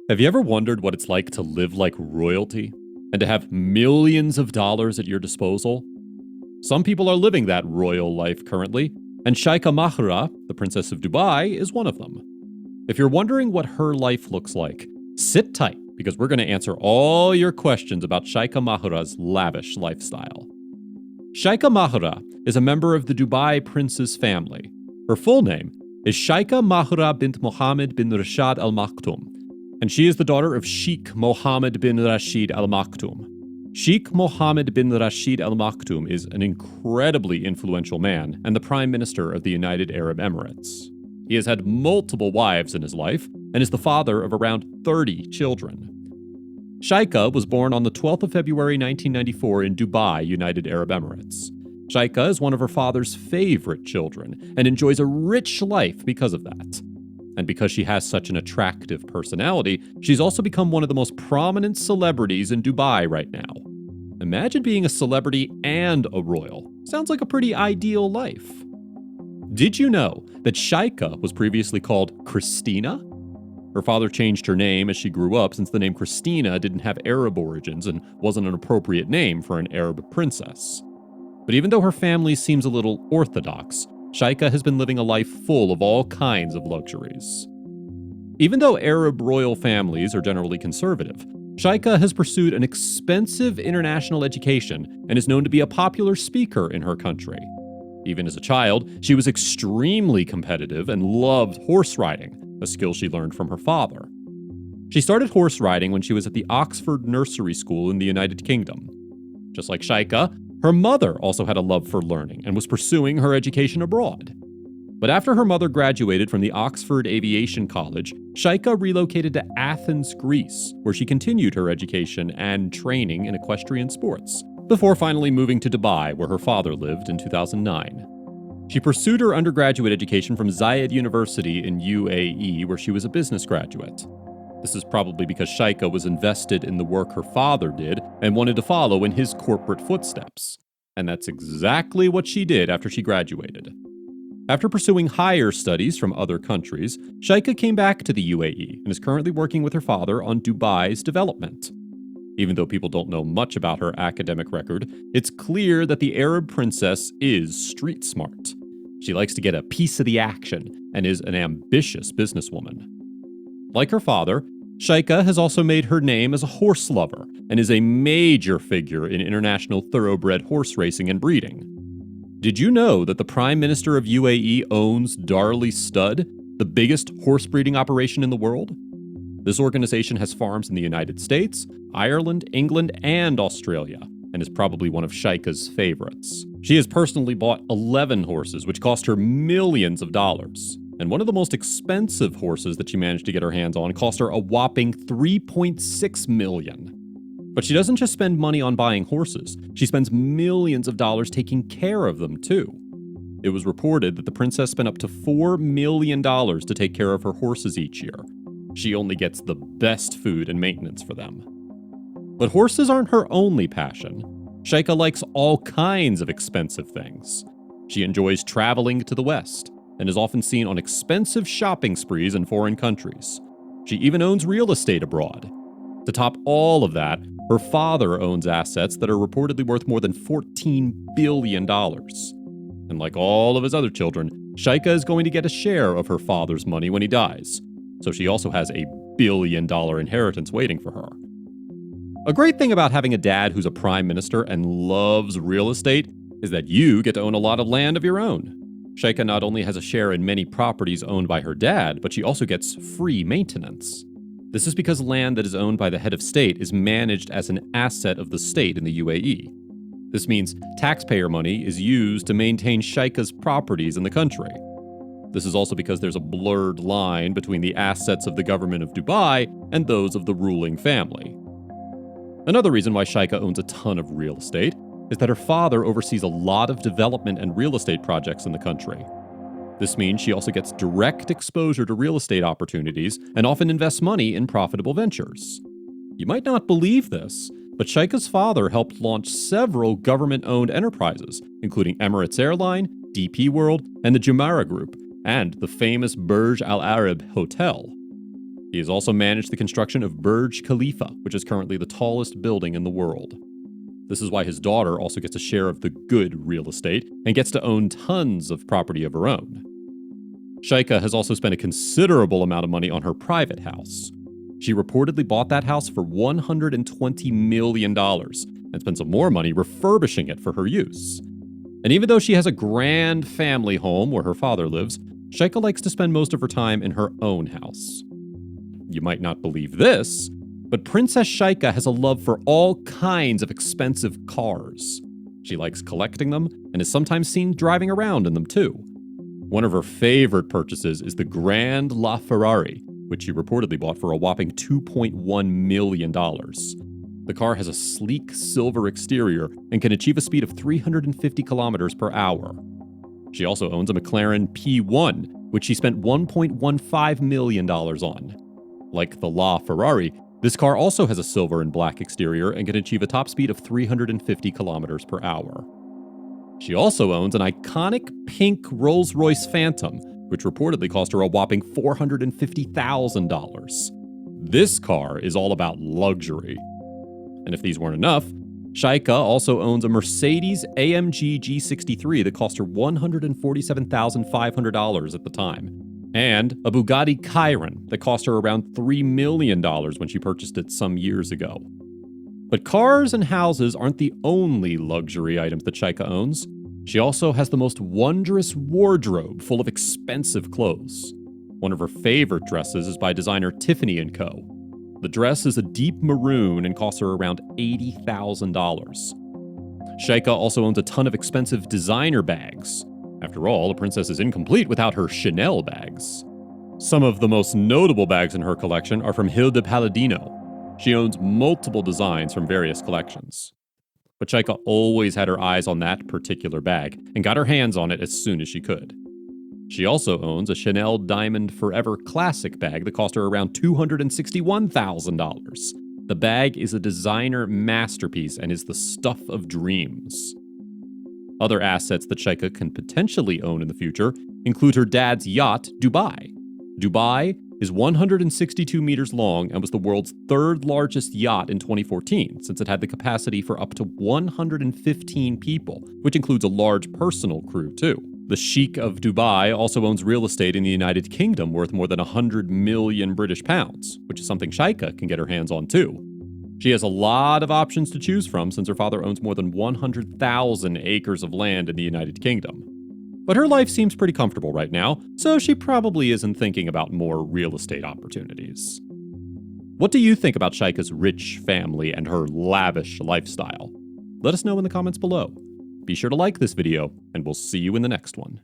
Have you ever wondered what it's like to live like royalty and to have millions of dollars at your disposal? Some people are living that royal life currently, and Sheikha Mahra, the Princess of Dubai, is one of them. If you're wondering what her life looks like, sit tight because we're going to answer all your questions about Sheikha Mahra's lavish lifestyle. Sheikha Mahra is a member of the Dubai prince's family. Her full name is Sheikha Mahra bint Mohammed bin Rashid Al Maktoum, and she is the daughter of Sheikh Mohammed bin Rashid Al Maktoum. Sheikh Mohammed bin Rashid Al Maktoum is an incredibly influential man and the Prime Minister of the United Arab Emirates. He has had multiple wives in his life and is the father of around 30 children. Sheikha was born on the 12th of February 1994 in Dubai, United Arab Emirates. Sheikha is one of her father's favorite children and enjoys a rich life because of that. And because she has such an attractive personality, she's also become one of the most prominent celebrities in Dubai right now. Imagine being a celebrity and a royal. Sounds like a pretty ideal life. Did you know that Sheikha was previously called Christina? Her father changed her name as she grew up since the name Christina didn't have Arab origins and wasn't an appropriate name for an Arab princess. But even though her family seems a little orthodox, Sheikha has been living a life full of all kinds of luxuries. Even though Arab royal families are generally conservative, Sheikha has pursued an expensive international education and is known to be a popular speaker in her country. Even as a child, she was extremely competitive and loved horse riding, a skill she learned from her father. She started horse riding when she was at the Oxford Nursery School in the United Kingdom. Just like Sheikha, her mother also had a love for learning and was pursuing her education abroad. But after her mother graduated from the Oxford Aviation College, Sheikha relocated to Athens, Greece, where she continued her education and training in equestrian sports, before finally moving to Dubai, where her father lived in 2009. She pursued her undergraduate education from Zayed University in UAE, where she was a business graduate. This is probably because Sheikha was invested in the work her father did and wanted to follow in his corporate footsteps. And that's exactly what she did after she graduated. After pursuing higher studies from other countries, Sheikha came back to the UAE and is currently working with her father on Dubai's development. Even though people don't know much about her academic record, it's clear that the Arab princess is street smart. She likes to get a piece of the action and is an ambitious businesswoman. Like her father, Sheikha has also made her name as a horse lover and is a major figure in international thoroughbred horse racing and breeding. Did you know that the Prime Minister of UAE owns Darley Stud, the biggest horse breeding operation in the world? This organization has farms in the United States, Ireland, England, and Australia, and is probably one of Sheikha's favorites. She has personally bought 11 horses, which cost her millions of dollars. And one of the most expensive horses that she managed to get her hands on cost her a whopping $3.6 million. But she doesn't just spend money on buying horses, she spends millions of dollars taking care of them too. It was reported that the princess spent up to $4 million to take care of her horses each year. She only gets the best food and maintenance for them. But horses aren't her only passion. Sheikha likes all kinds of expensive things. She enjoys traveling to the West and is often seen on expensive shopping sprees in foreign countries. She even owns real estate abroad. To top all of that, her father owns assets that are reportedly worth more than $14 billion. And like all of his other children, Sheikha is going to get a share of her father's money when he dies. So she also has a billion-dollar inheritance waiting for her. A great thing about having a dad who's a prime minister and loves real estate is that you get to own a lot of land of your own. Sheikha not only has a share in many properties owned by her dad, but she also gets free maintenance. This is because land that is owned by the head of state is managed as an asset of the state in the UAE. This means taxpayer money is used to maintain Sheikha's properties in the country. This is also because there's a blurred line between the assets of the government of Dubai and those of the ruling family. Another reason why Sheikha owns a ton of real estate is that her father oversees a lot of development and real estate projects in the country. This means she also gets direct exposure to real estate opportunities and often invests money in profitable ventures. You might not believe this, but Sheikha's father helped launch several government-owned enterprises, including Emirates Airline, DP World, and the Jumeirah Group, and the famous Burj Al Arab Hotel. He has also managed the construction of Burj Khalifa, which is currently the tallest building in the world. This is why his daughter also gets a share of the good real estate and gets to own tons of property of her own. Sheikha has also spent a considerable amount of money on her private house. She reportedly bought that house for $120 million and spent some more money refurbishing it for her use. And even though she has a grand family home where her father lives, Sheikha likes to spend most of her time in her own house. You might not believe this, but Princess Sheikha has a love for all kinds of expensive cars. She likes collecting them and is sometimes seen driving around in them too. One of her favorite purchases is the Grand LaFerrari, which she reportedly bought for a whopping $2.1 million. The car has a sleek silver exterior and can achieve a speed of 350 kilometers per hour. She also owns a McLaren P1, which she spent $1.15 million on. Like the LaFerrari, this car also has a silver and black exterior and can achieve a top speed of 350 kilometers per hour. She also owns an iconic pink Rolls-Royce Phantom, which reportedly cost her a whopping $450,000. This car is all about luxury. And if these weren't enough, Sheikha also owns a Mercedes AMG G63 that cost her $147,500 at the time, and a Bugatti Chiron that cost her around $3 million when she purchased it some years ago. But cars and houses aren't the only luxury items that Sheikha owns. She also has the most wondrous wardrobe full of expensive clothes. One of her favorite dresses is by designer Tiffany & Co. The dress is a deep maroon and costs her around $80,000. Sheikha also owns a ton of expensive designer bags. After all, a princess is incomplete without her Chanel bags. Some of the most notable bags in her collection are from Hilde Palladino. She owns multiple designs from various collections. But Sheikha always had her eyes on that particular bag and got her hands on it as soon as she could. She also owns a Chanel Diamond Forever Classic bag that cost her around $261,000. The bag is a designer masterpiece and is the stuff of dreams. Other assets that Sheikha can potentially own in the future include her dad's yacht, Dubai. Dubai is 162 meters long and was the world's third largest yacht in 2014, since it had the capacity for up to 115 people, which includes a large personal crew too. The Sheikh of Dubai also owns real estate in the United Kingdom worth more than 100 million British pounds, which is something Sheikha can get her hands on too. She has a lot of options to choose from since her father owns more than 100,000 acres of land in the United Kingdom. But her life seems pretty comfortable right now, so she probably isn't thinking about more real estate opportunities. What do you think about Sheikha's rich family and her lavish lifestyle? Let us know in the comments below. Be sure to like this video, and we'll see you in the next one.